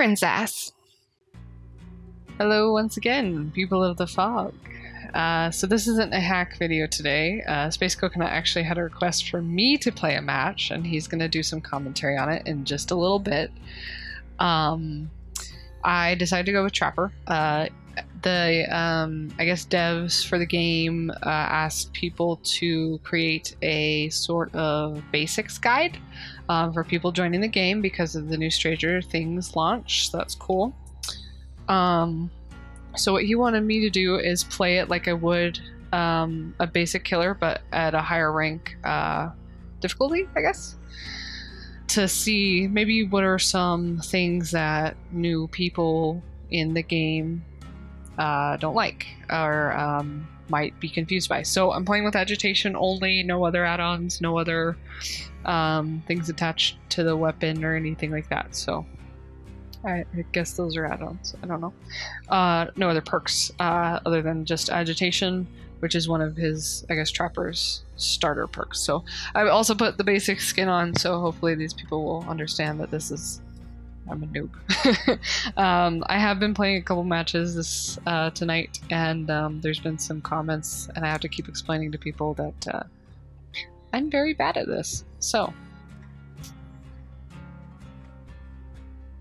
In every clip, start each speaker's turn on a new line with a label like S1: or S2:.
S1: princess. Hello once again, people of the fog. So this isn't a hack video today. Space Coconut actually had a request for me to play a match, and he's going to do some commentary on it in just a little bit. I decided to go with Trapper. I guess devs for the game asked people to create a sort of basics guide for people joining the game because of the new Stranger Things launch. So that's cool. So what he wanted me to do is play it like I would a basic killer, but at a higher rank difficulty, I guess, to see maybe what are some things that new people in the game don't like or might be confused by. So I'm playing with agitation only, no other add-ons, no other things attached to the weapon or anything like that. So I guess those are add-ons. I don't know. No other perks other than just agitation, which is one of his, I guess, Trapper's starter perks. So I also put the basic skin on, so hopefully these people will understand that this is... I'm a noob. I have been playing a couple matches this tonight, and there's been some comments, and I have to keep explaining to people that I'm very bad at this. So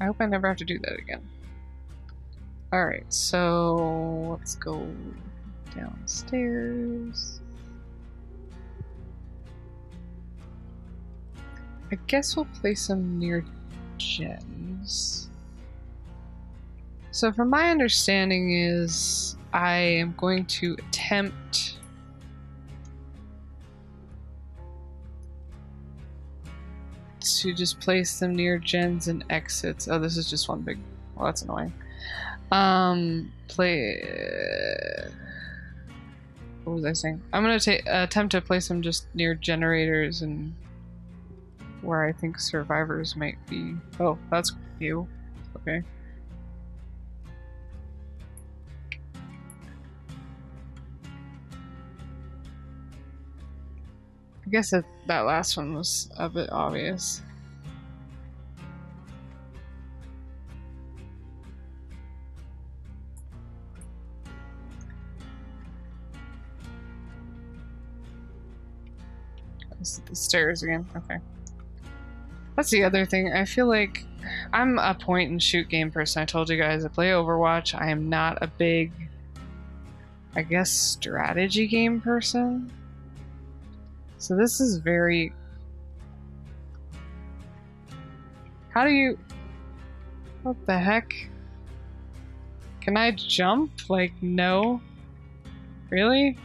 S1: I hope I never have to do that again. Alright, so let's go downstairs. I guess we'll place them near gens. So from my understanding is I am going to attempt to just place them near gens and exits. Oh, this is just one big... Well, that's annoying. What was I saying? I'm going to attempt to place them just near generators and where I think survivors might be. Oh, that's you. Okay. I guess that last one was a bit obvious. This is the stairs again. Okay. That's the other thing. I feel like I'm a point and shoot game person. I told you guys I play Overwatch. I am not a big, I guess, strategy game person. So this is very... How do you... What the heck? Can I jump? Like, no? Really?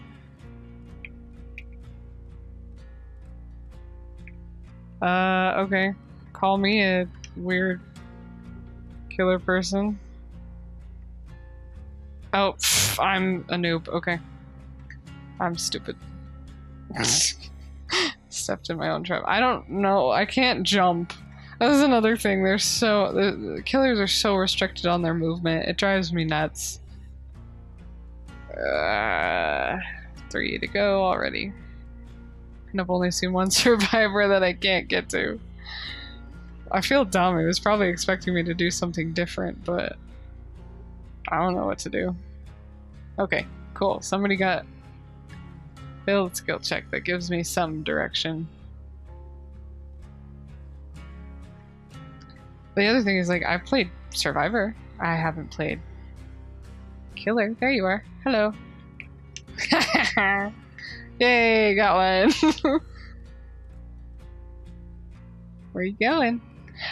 S1: Okay. Call me a weird killer person. Oh, pff, I'm a noob. Okay. I'm stupid. Stepped in my own trap. I don't know. I can't jump. That is another thing. The killers are so restricted on their movement. It drives me nuts. 3 to go already. And I've only seen one survivor that I can't get to. I feel dumb. He was probably expecting me to do something different, but I don't know what to do. Okay, cool. Somebody got build skill check. That gives me some direction. The other thing is, like, I've played Survivor. I haven't played Killer. There you are. Hello. Yay, got one. Where are you going?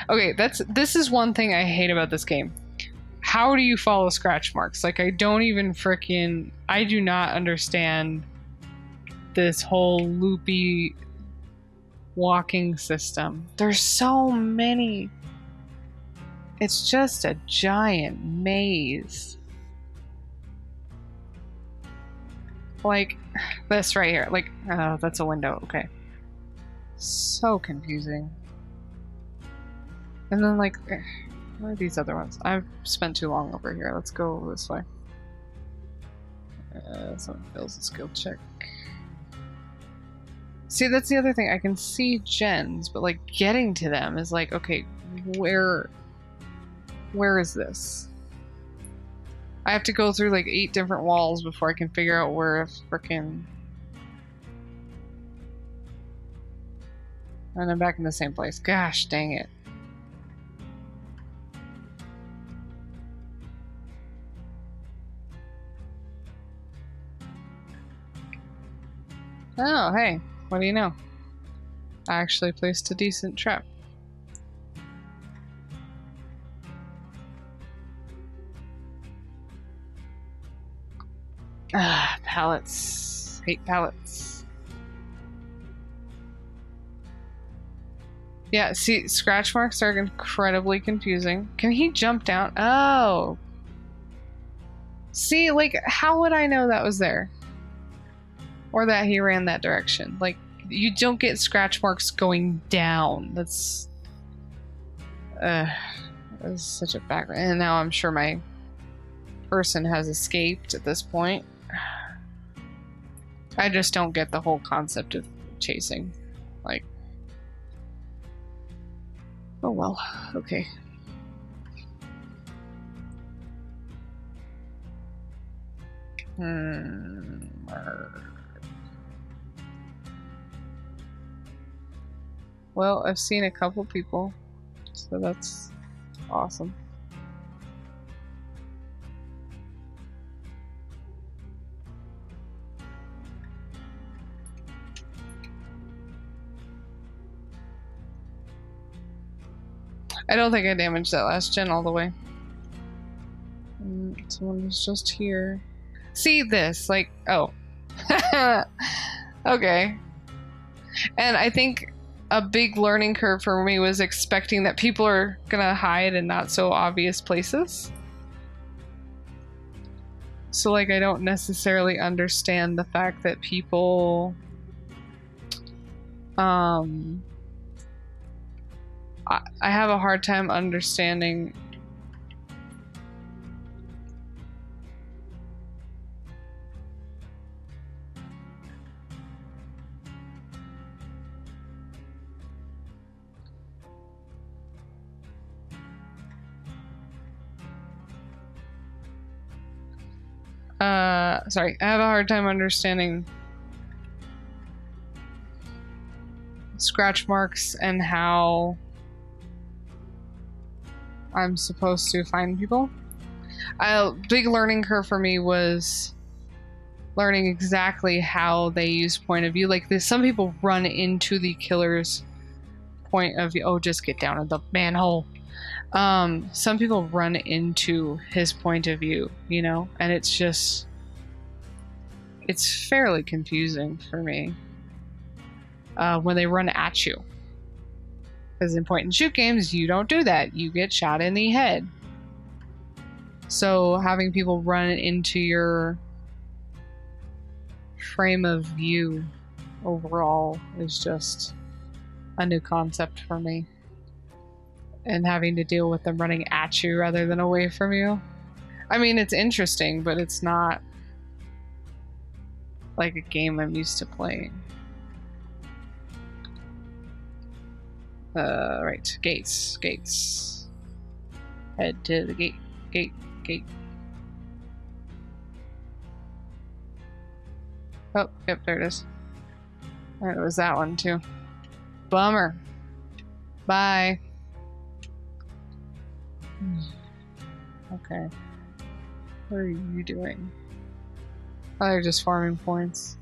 S1: Okay, this is one thing I hate about this game. How do you follow scratch marks? Like, I don't even frickin'... I do not understand this whole loopy walking system. There's so many. It's just a giant maze. Like this right here. Like, oh, that's a window. Okay. So confusing. And then, like, where are these other ones? I've spent too long over here. Let's go this way. Someone fails a skill check. See, that's the other thing. I can see gens, but, like, getting to them is like, okay, where Where is this? I have to go through like 8 different walls before I can figure out where frickin'... And I'm back in the same place. Gosh, dang it. Oh, hey. What do you know? I actually placed a decent trap. Ah, pallets. Hate pallets. Yeah, see, scratch marks are incredibly confusing. Can he jump down? Oh. See, like, how would I know that was there? Or that he ran that direction? Like, you don't get scratch marks going down. That's such a background. And now I'm sure my person has escaped at this point. I just don't get the whole concept of chasing. Like, oh well, okay. Well, I've seen a couple people, so that's awesome. I don't think I damaged that last gen all the way. Someone was just here. See this, like, oh. Okay. And I think a big learning curve for me was expecting that people are gonna hide in not so obvious places. So, like, I don't necessarily understand the fact that people I have a hard time understanding sorry, I have a hard time understanding scratch marks and how I'm supposed to find people. A big learning curve for me was learning exactly how they use point of view. Like, some people run into the killer's point of view. Oh, just get down in the manhole. Some people run into his point of view, you know, and it's just, it's fairly confusing for me when they run at you. Because in point and shoot games, you don't do that. You get shot in the head. So having people run into your frame of view overall is just a new concept for me. And having to deal with them running at you rather than away from you. I mean, it's interesting, but it's not like a game I'm used to playing. Right, gates. Head to the gate. Oh, yep, there it is. And it was that one too. Bummer. Bye. Okay. What are you doing? Oh, they're just farming points.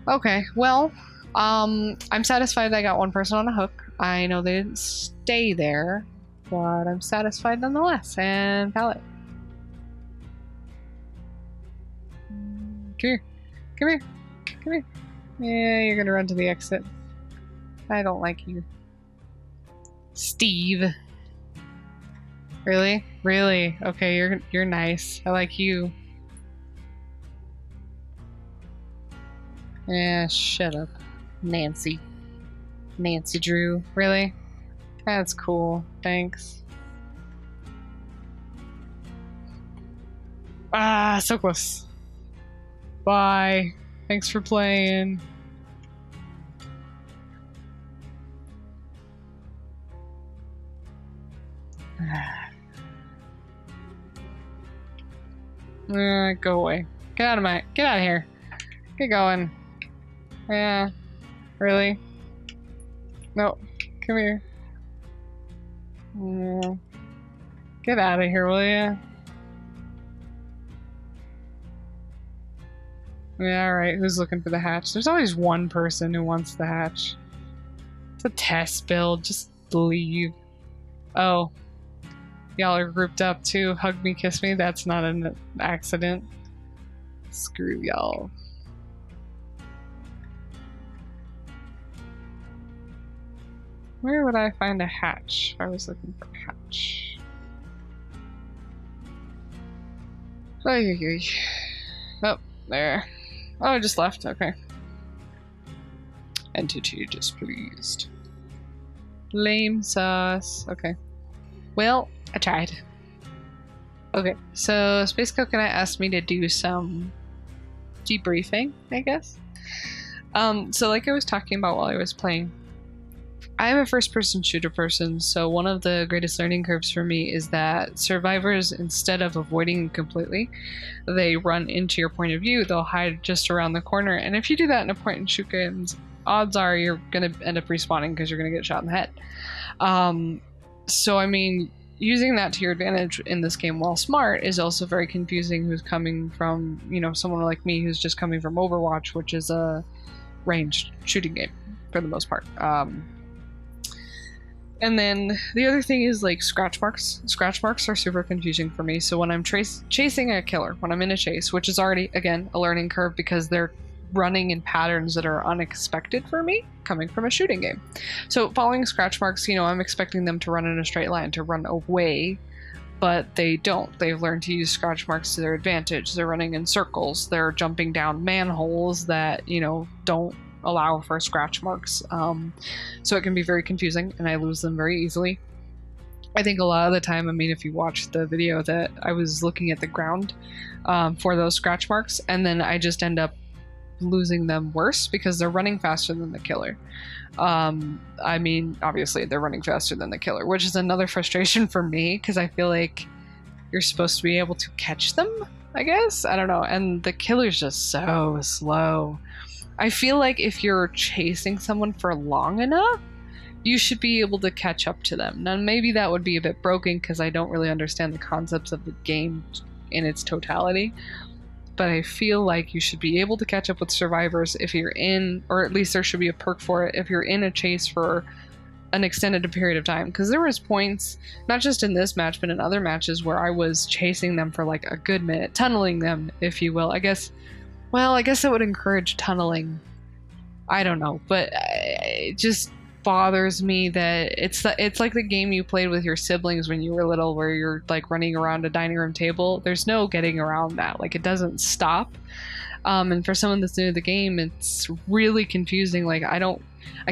S1: Okay, well, I'm satisfied I got one person on a hook. I know they didn't stay there, but I'm satisfied nonetheless. And pallet. Come here. Come here. Come here. Yeah, you're gonna run to the exit. I don't like you. Steve. Really? Really? Okay, you're nice. I like you. Yeah, shut up. Nancy. Nancy Drew. Really? That's cool. Thanks. Ah, so close. Bye. Thanks for playing. Go away. Get out of here. Get going. Yeah. Really? No. Come here. Get out of here, will ya? Yeah, alright. Who's looking for the hatch? There's always one person who wants the hatch. It's a test build. Just leave. Oh. Y'all are grouped up too. Hug me, kiss me. That's not an accident. Screw y'all. Where would I find a hatch if I was looking for a hatch? Oh, there. Oh, I just left. Okay. Entity displeased. Lame sauce. Okay. Well, I tried. Okay, so Space Coconut asked me to do some debriefing, I guess. So like I was talking about while I was playing, I'm a first-person shooter person, so one of the greatest learning curves for me is that survivors, instead of avoiding completely, they run into your point of view, they'll hide just around the corner, and if you do that in a point-and-shoot games, odds are you're going to end up respawning because you're going to get shot in the head. So I mean, using that to your advantage in this game while smart is also very confusing who's coming from, you know, someone like me who's just coming from Overwatch, which is a ranged shooting game for the most part. And then the other thing is like scratch marks. Scratch marks are super confusing for me. So when I'm chasing a killer, when I'm in a chase, which is already, again, a learning curve because they're running in patterns that are unexpected for me coming from a shooting game. So following scratch marks, you know, I'm expecting them to run in a straight line, to run away, but they don't. They've learned to use scratch marks to their advantage. They're running in circles. They're jumping down manholes that, you know, don't allow for scratch marks. So it can be very confusing and I lose them very easily. I think a lot of the time, I mean, if you watch the video, that I was looking at the ground for those scratch marks, and then I just end up losing them worse because they're running faster than the killer. I mean, obviously they're running faster than the killer, which is another frustration for me because I feel like you're supposed to be able to catch them, I guess? I don't know. And the killer's just so slow. I feel like if you're chasing someone for long enough, you should be able to catch up to them. Now, maybe that would be a bit broken because I don't really understand the concepts of the game in its totality. But I feel like you should be able to catch up with survivors if you're in, or at least there should be a perk for it, if you're in a chase for an extended period of time. Because there was points, not just in this match, but in other matches where I was chasing them for like a good minute, tunneling them, if you will. I guess it would encourage tunneling. I don't know, but it just bothers me that it's like the game you played with your siblings when you were little, where you're like running around a dining room table. There's no getting around that. Like, it doesn't stop. And for someone that's new to the game, it's really confusing. Like, I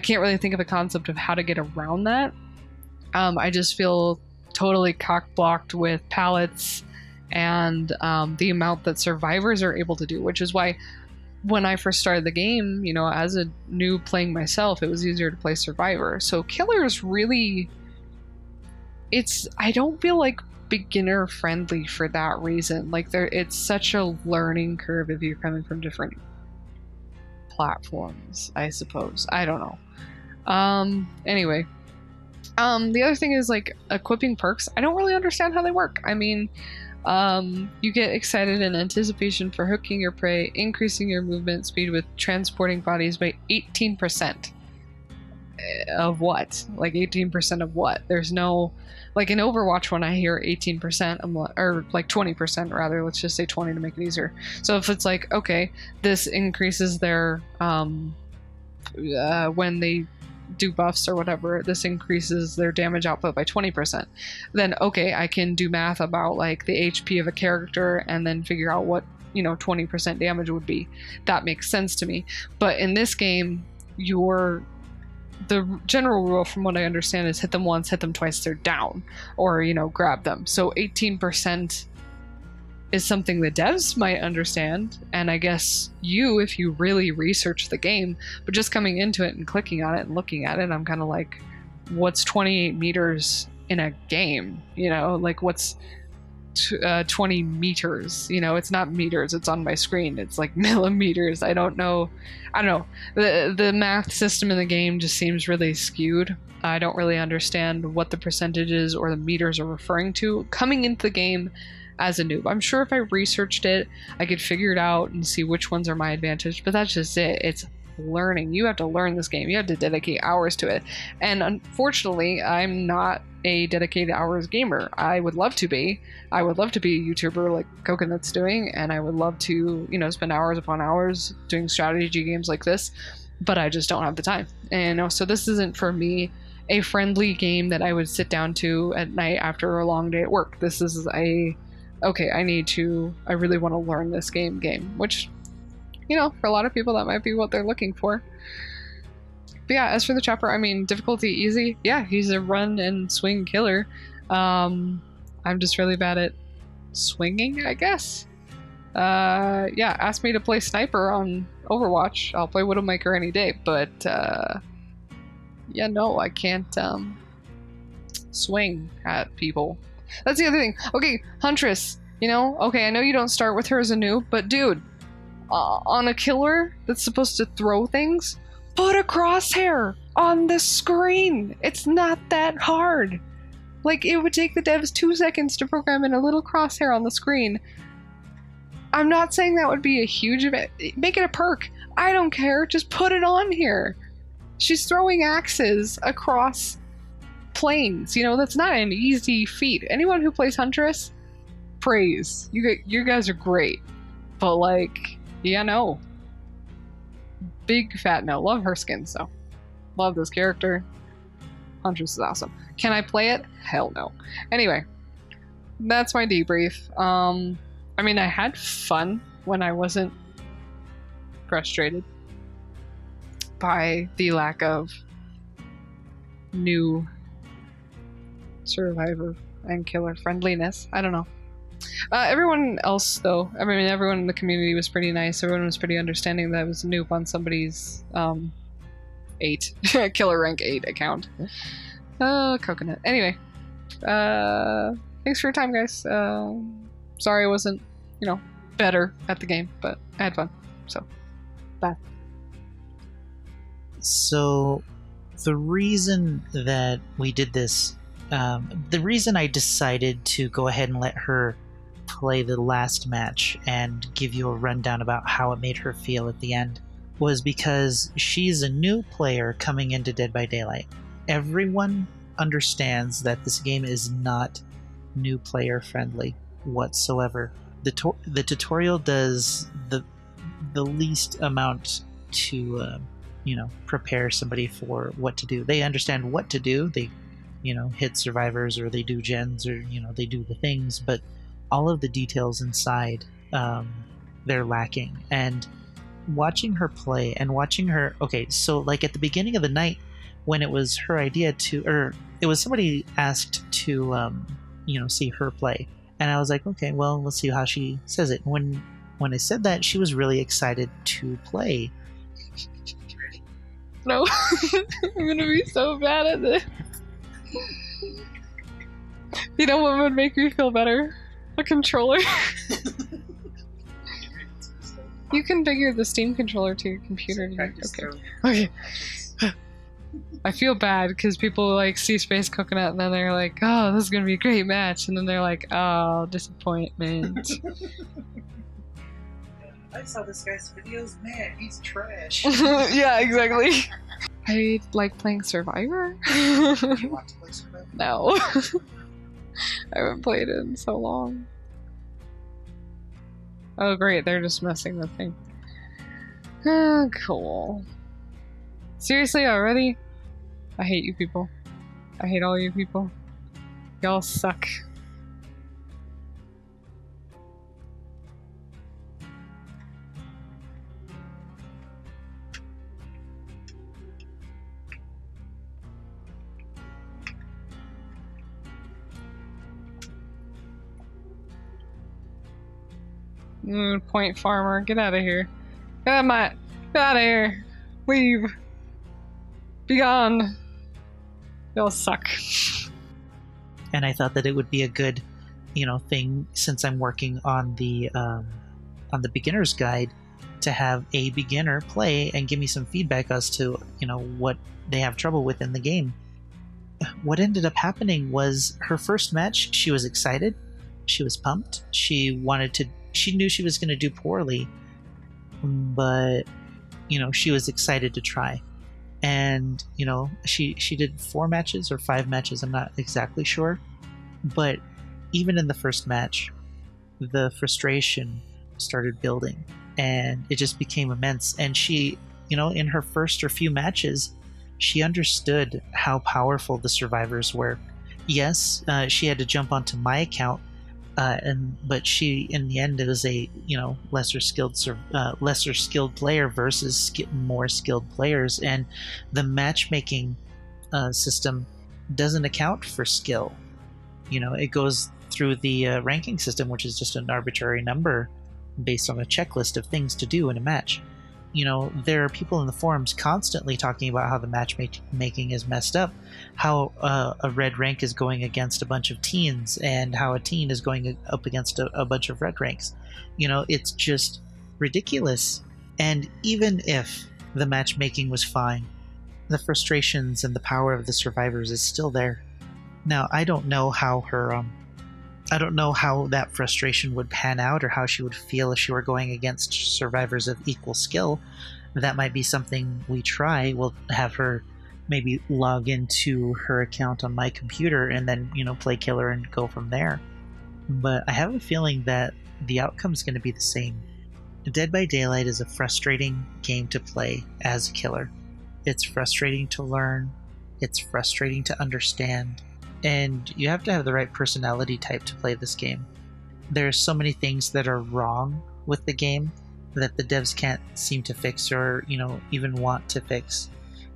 S1: can't really think of a concept of how to get around that. I just feel totally cock-blocked with pallets and the amount that survivors are able to do, which is why when I first started the game, you know, as a new playing myself, it was easier to play survivor. So killers really, I don't feel like beginner friendly for that reason. Like, it's such a learning curve if you're coming from different platforms, I suppose. I don't know. Anyway, the other thing is like equipping perks. I don't really understand how they work. I mean, you get excited in anticipation for hooking your prey, increasing your movement speed with transporting bodies by 18%. Of what? Like 18% of what? There's no, like in Overwatch when I hear 18%, or like 20% rather, let's just say 20 to make it easier. So if it's like, okay, this increases their, when they do buffs or whatever, this increases their damage output by 20%. Then okay, I can do math about like the HP of a character and then figure out what, you know, 20% damage would be. That makes sense to me. But in this game, the general rule from what I understand is hit them once, hit them twice, they're down, or, you know, grab them. So 18% is something the devs might understand, and I guess you, if you really research the game, but just coming into it and clicking on it and looking at it, I'm kind of like, what's 28 meters in a game. You know, like what's 20 meters? You know, it's not meters. It's on my screen. It's like millimeters. I don't know. The math system in the game just seems really skewed. I don't really understand what the percentages or the meters are referring to coming into the game as a noob. I'm sure if I researched it, I could figure it out and see which ones are my advantage, but that's just it. It's learning. You have to learn this game. You have to dedicate hours to it. And unfortunately, I'm not a dedicated hours gamer. I would love to be. I would love to be a YouTuber like Coconut's doing, and I would love to, you know, spend hours upon hours doing strategy games like this, but I just don't have the time. And so this isn't for me a friendly game that I would sit down to at night after a long day at work. This is okay, I really want to learn this game, which, you know, for a lot of people that might be what they're looking for. But yeah, as for the chopper, I mean, difficulty easy. Yeah, he's a run and swing killer. I'm just really bad at swinging, I guess. Yeah, ask me to play sniper on Overwatch. I'll play Widowmaker any day, but yeah, no, I can't swing at people. That's the other thing. Okay, Huntress, you know, okay, I know you don't start with her as a noob, but dude, on a killer that's supposed to throw things, put a crosshair on the screen. It's not that hard. Like, it would take the devs 2 seconds to program in a little crosshair on the screen. I'm not saying that would be a huge event. Make it a perk. I don't care. Just put it on here. She's throwing axes across planes. You know, that's not an easy feat. Anyone who plays Huntress, praise. You guys are great. But, like, yeah, no. Big fat no. Love her skins, though. Love this character. Huntress is awesome. Can I play it? Hell no. Anyway, that's my debrief. I mean, I had fun when I wasn't frustrated by the lack of new survivor and killer friendliness. I don't know. Everyone else, though, I mean, everyone in the community was pretty nice. Everyone was pretty understanding that I was a noob on somebody's 8 killer rank 8 account. Coconut. Anyway, thanks for your time, guys. Sorry I wasn't, you know, better at the game, but I had fun. So, bye.
S2: So, the reason that we did this, the reason I decided to go ahead and let her play the last match and give you a rundown about how it made her feel at the end was because she's a new player coming into Dead by Daylight. Everyone understands that this game is not new player friendly whatsoever. The tutorial does the least amount to prepare somebody for what to do. They understand what to do. They hit survivors, or they do gens, or they do the things, but all of the details inside, they're lacking. And watching her play and watching her, okay, so like at the beginning of the night when it was her idea to, or it was somebody asked to see her play, and I was like, okay, well, let's see how she says it. When I said that, she was really excited to play.
S1: No, I'm gonna be so bad at this. You know what would make me feel better? A controller. You configure the Steam controller to your computer. Okay. I feel bad because people like see Space Coconut and then they're like, oh, this is gonna be a great match, and then they're like, oh, disappointment.
S2: I saw this guy's videos, man, he's trash.
S1: Yeah, exactly. I like playing Survivor.
S2: You want to play Survivor?
S1: No. I haven't played it in so long. Oh great, they're just messing the thing. Oh, cool. Seriously, already? I hate you people. I hate all you people. Y'all suck. Point farmer, get out of here. Get out of here. Leave. Be gone. Y'all suck.
S2: and I thought that it would be a good, thing, since I'm working on the beginner's guide, to have a beginner play and give me some feedback as to what they have trouble with in the game. What ended up happening was her first match, she was excited, she was pumped, she knew she was going to do poorly, but she was excited to try. And she did 4 matches or 5 matches, I'm not exactly sure, but even in the first match, the frustration started building and it just became immense. And she, in her first or few matches, she understood how powerful the survivors were. Yes, she had to jump onto my account, but she, in the end, it was a lesser skilled player versus more skilled players, and the matchmaking system doesn't account for skill. It goes through the ranking system, which is just an arbitrary number based on a checklist of things to do in a match. There are people in the forums constantly talking about how the matchmaking is messed up, how a red rank is going against a bunch of teens, and how a teen is going up against a bunch of red ranks. It's just ridiculous. And even if the matchmaking was fine, the frustrations and the power of the survivors is still there. Now, I don't know how that frustration would pan out, or how she would feel if she were going against survivors of equal skill. That might be something we try. We'll have her maybe log into her account on my computer and then, play killer and go from there. But I have a feeling that the outcome's going to be the same. Dead by Daylight is a frustrating game to play as a killer. It's frustrating to learn. It's frustrating to understand. And you have to have the right personality type to play this game. There are so many things that are wrong with the game that the devs can't seem to fix, or even want to fix.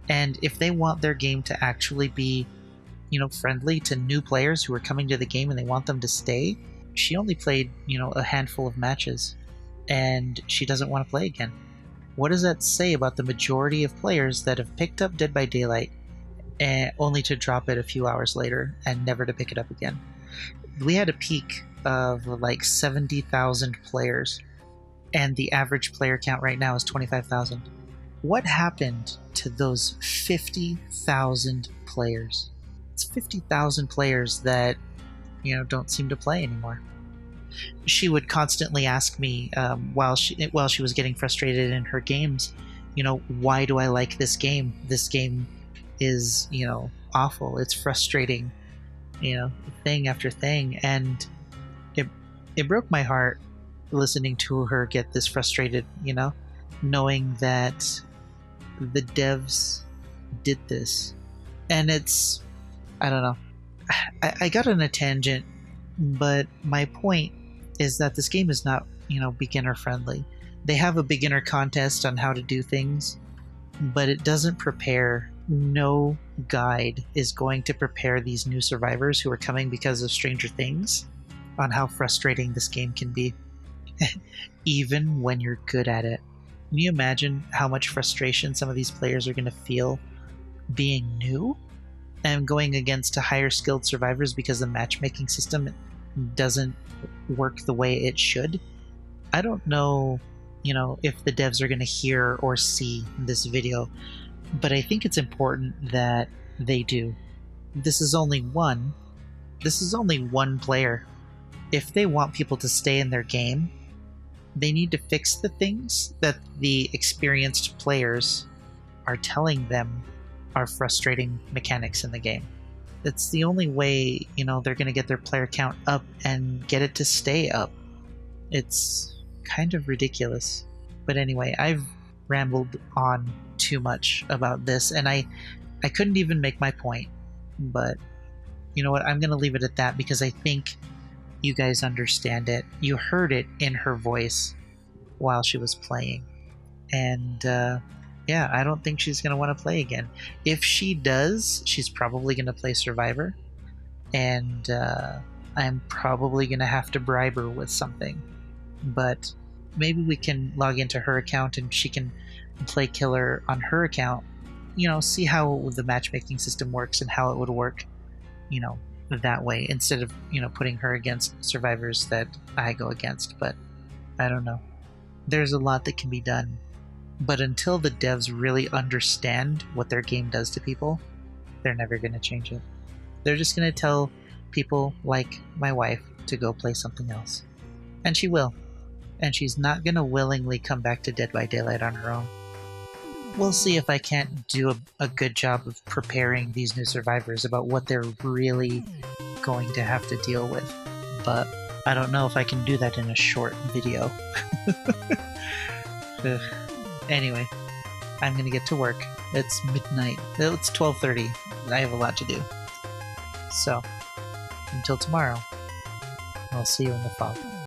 S2: And if they want their game to actually be friendly to new players who are coming to the game and they want them to stay, she only played a handful of matches and she doesn't want to play again. What does that say about the majority of players that have picked up Dead by Daylight and only to drop it a few hours later and never to pick it up again? We had a peak of like 70,000 players, and the average player count right now is 25,000. What happened to those 50,000 players? It's 50,000 players that don't seem to play anymore. She would constantly ask me while she was getting frustrated in her games, why do I like this game? This game is awful, it's frustrating, thing after thing. And it broke my heart listening to her get this frustrated, knowing that the devs did this. And it's, I don't know, I got on a tangent, but my point is that this game is not beginner friendly. They have a beginner contest on how to do things, but it doesn't prepare. No guide is going to prepare these new survivors who are coming because of Stranger Things on how frustrating this game can be, even when you're good at it. Can you imagine how much frustration some of these players are going to feel being new and going against a higher skilled survivors because the matchmaking system doesn't work the way it should? I don't know, if the devs are going to hear or see this video, but I think it's important that they do. This is only one player. If they want people to stay in their game, they need to fix the things that the experienced players are telling them are frustrating mechanics in the game. It's the only way, they're going to get their player count up and get it to stay up. It's kind of ridiculous. But anyway, I've rambled on too much about this, and I couldn't even make my point. But you know what? I'm going to leave it at that because I think you guys understand it. You heard it in her voice while she was playing. And yeah, I don't think she's going to want to play again. If she does, she's probably going to play Survivor. And I'm probably going to have to bribe her with something. But maybe we can log into her account and she can play killer on her account. See how the matchmaking system works and how it would work, that way instead of, putting her against survivors that I go against. But I don't know. There's a lot that can be done. But until the devs really understand what their game does to people, they're never going to change it. They're just going to tell people like my wife to go play something else. And she will. And she's not going to willingly come back to Dead by Daylight on her own. We'll see if I can't do a good job of preparing these new survivors about what they're really going to have to deal with. But I don't know if I can do that in a short video. Anyway, I'm going to get to work. It's midnight. It's 12:30. I have a lot to do. So, until tomorrow, I'll see you in the fog.